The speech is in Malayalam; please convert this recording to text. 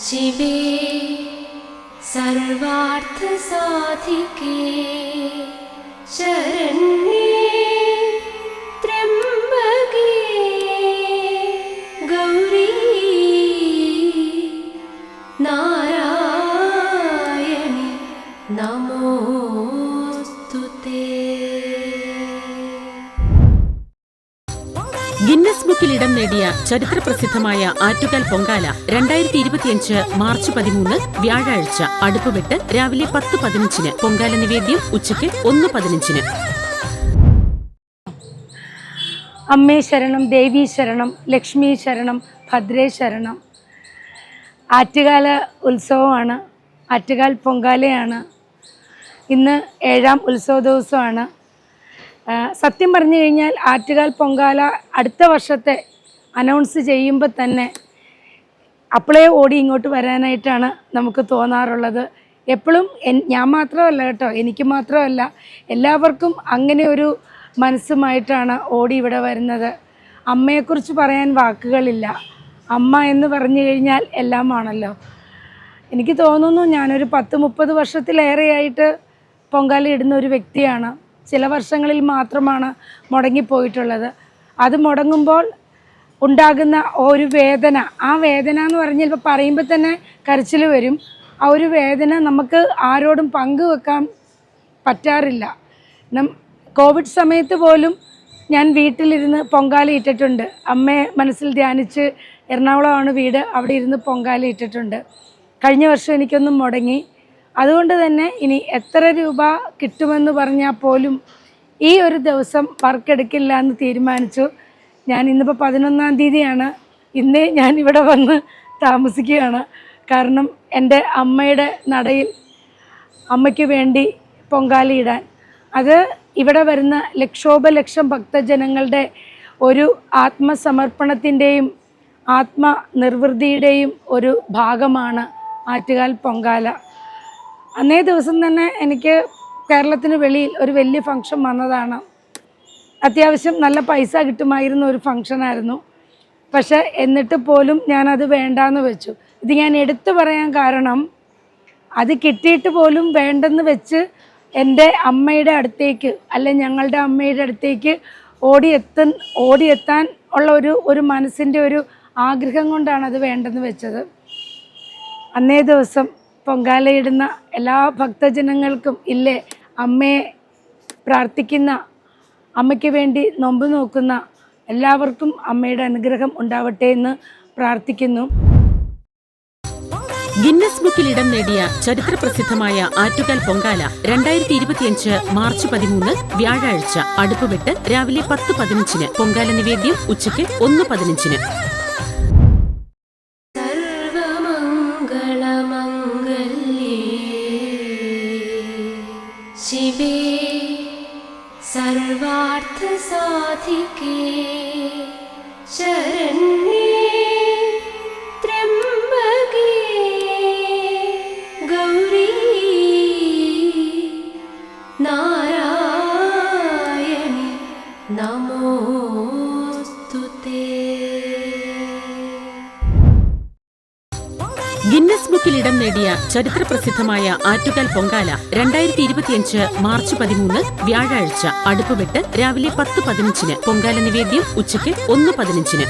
शिवे सर्वार्थ साधिके शरण्ये त्र्यंबके गौरी नारायणि नमोस्तुते. ഗിന്നസ് ബുക്കിൽ ഇടം നേടിയ ചരിത്രപ്രസിദ്ധമായ ആറ്റുകാൽ പൊങ്കാല 2025 മാർച്ച് 13 വ്യാഴാഴ്ച അടുപ്പുവെട്ട് രാവിലെ 10:15 പൊങ്കാല നിവേദ്യം ഉച്ചയ്ക്ക് 1:15. അമ്മേ ശരണം, ദേവീ ശരണം, ലക്ഷ്മി ശരണം, ഭദ്രേ ശരണം. ആറ്റുകാല ഉത്സവമാണ്, ആറ്റുകാൽ പൊങ്കാലയാണ്. ഇന്ന് 7ാം ഉത്സവ ദിവസമാണ്. സത്യം പറഞ്ഞു കഴിഞ്ഞാൽ ആറ്റുകാൽ പൊങ്കാല അടുത്ത വർഷത്തെ അനൗൺസ് ചെയ്യുമ്പോൾ തന്നെ അപ്പോഴേ ഓടി ഇങ്ങോട്ട് വരാനായിട്ടാണ് നമുക്ക് തോന്നാറുള്ളത്. എപ്പോഴും ഞാൻ മാത്രമല്ല കേട്ടോ, എനിക്ക് മാത്രമല്ല, എല്ലാവർക്കും അങ്ങനെ ഒരു മനസ്സുമായിട്ടാണ് ഓടി ഇവിടെ വരുന്നത്. അമ്മയെക്കുറിച്ച് പറയാൻ വാക്കുകളില്ല. അമ്മ എന്ന് പറഞ്ഞു കഴിഞ്ഞാൽ എല്ലാമാണല്ലോ. എനിക്ക് തോന്നുന്നു ഞാനൊരു 10-30 വർഷത്തിലേറെയായിട്ട് പൊങ്കാല ഇടുന്ന ഒരു വ്യക്തിയാണ്. ചില വർഷങ്ങളിൽ മാത്രമാണ് മുടങ്ങിപ്പോയിട്ടുള്ളത്. അത് മുടങ്ങുമ്പോൾ ഉണ്ടാകുന്ന ഒരു വേദന, ആ വേദന എന്ന് പറഞ്ഞാൽ ഇപ്പോൾ പറയുമ്പോൾ തന്നെ കരച്ചിൽ വരും. ആ ഒരു വേദന നമുക്ക് ആരോടും പങ്കുവെക്കാൻ പറ്റാറില്ല. കോവിഡ് സമയത്ത് പോലും ഞാൻ വീട്ടിലിരുന്ന് പൊങ്കാല ഇട്ടിട്ടുണ്ട്. അമ്മയെ മനസ്സിൽ ധ്യാനിച്ച്, എറണാകുളമാണ് വീട്, അവിടെ ഇരുന്ന് പൊങ്കാല ഇട്ടിട്ടുണ്ട്. കഴിഞ്ഞ വർഷം എനിക്കൊന്നും മുടങ്ങി. അതുകൊണ്ട് തന്നെ ഇനി എത്ര രൂപ കിട്ടുമെന്ന് പറഞ്ഞാൽ പോലും ഈ ഒരു ദിവസം വർക്കെടുക്കില്ല എന്ന് തീരുമാനിച്ചു. ഞാൻ ഇന്നിപ്പോൾ 11-ാം തീയതിയാണ്. ഇന്ന് ഞാൻ ഇവിടെ വന്ന് താമസിക്കുകയാണ്. കാരണം എൻ്റെ അമ്മയുടെ നടയിൽ അമ്മയ്ക്ക് വേണ്ടി പൊങ്കാലയിടാൻ, അത് ഇവിടെ വരുന്ന ലക്ഷോപലക്ഷം ഭക്തജനങ്ങളുടെ ഒരു ആത്മസമർപ്പണത്തിൻ്റെയും ആത്മനിർവൃതിയുടെയും ഒരു ഭാഗമാണ് ആറ്റുകാൽ പൊങ്കാല. അന്നേ ദിവസം തന്നെ എനിക്ക് കേരളത്തിന് വെളിയിൽ ഒരു വലിയ ഫംഗ്ഷൻ വന്നതാണ്. അത്യാവശ്യം നല്ല പൈസ കിട്ടുമായിരുന്ന ഒരു ഫംഗ്ഷനായിരുന്നു. പക്ഷേ എന്നിട്ട് പോലും ഞാനത് വേണ്ടാന്ന് വെച്ചു. ഇത് ഞാൻ എടുത്തു പറയാൻ കാരണം, അത് കിട്ടിയിട്ട് പോലും വേണ്ടെന്ന് വെച്ച് എൻ്റെ അമ്മയുടെ അടുത്തേക്ക്, അല്ലെ ഞങ്ങളുടെ അമ്മയുടെ അടുത്തേക്ക് ഓടിയെത്താൻ ഉള്ള ഒരു മനസ്സിൻ്റെ ഒരു ആഗ്രഹം കൊണ്ടാണ് അത് വേണ്ടെന്ന് വെച്ചത്. അന്നേ ദിവസം പൊങ്കാലയിടുന്ന എല്ലാ ഭക്തജനങ്ങൾക്കും ഇല്ലേ, അമ്മയെ പ്രാർത്ഥിക്കുന്ന, അമ്മയ്ക്ക് വേണ്ടി നൊമ്പ് നോക്കുന്ന എല്ലാവർക്കും അമ്മയുടെ അനുഗ്രഹം ഉണ്ടാവട്ടെ എന്ന് പ്രാർത്ഥിക്കുന്നു. ഗിന്നസ് ബുക്കിൽ ഇടം നേടിയ ചരിത്രപ്രസിദ്ധമായ ആറ്റുകാൽ പൊങ്കാല 2025 മാർച്ച് 13 വ്യാഴാഴ്ച അടുപ്പുവെട്ട് രാവിലെ 10:15 പൊങ്കാല നിവേദ്യം ഉച്ചയ്ക്ക് 1:15. शिवे सर्वार्थ साधिके शरण्ये त्र्यंबके गौरी नारायणि नमोस्तुते. ഗിന്നസ് ബുക്കിൽ ഇടം നേടിയ ചരിത്രപ്രസിദ്ധമായ ആറ്റുകാൽ പൊങ്കാല 2025 മാർച്ച് 13 വ്യാഴാഴ്ച അടുപ്പുവെട്ട് രാവിലെ 10:15 പൊങ്കാല നിവേദ്യം ഉച്ചയ്ക്ക് 1:15.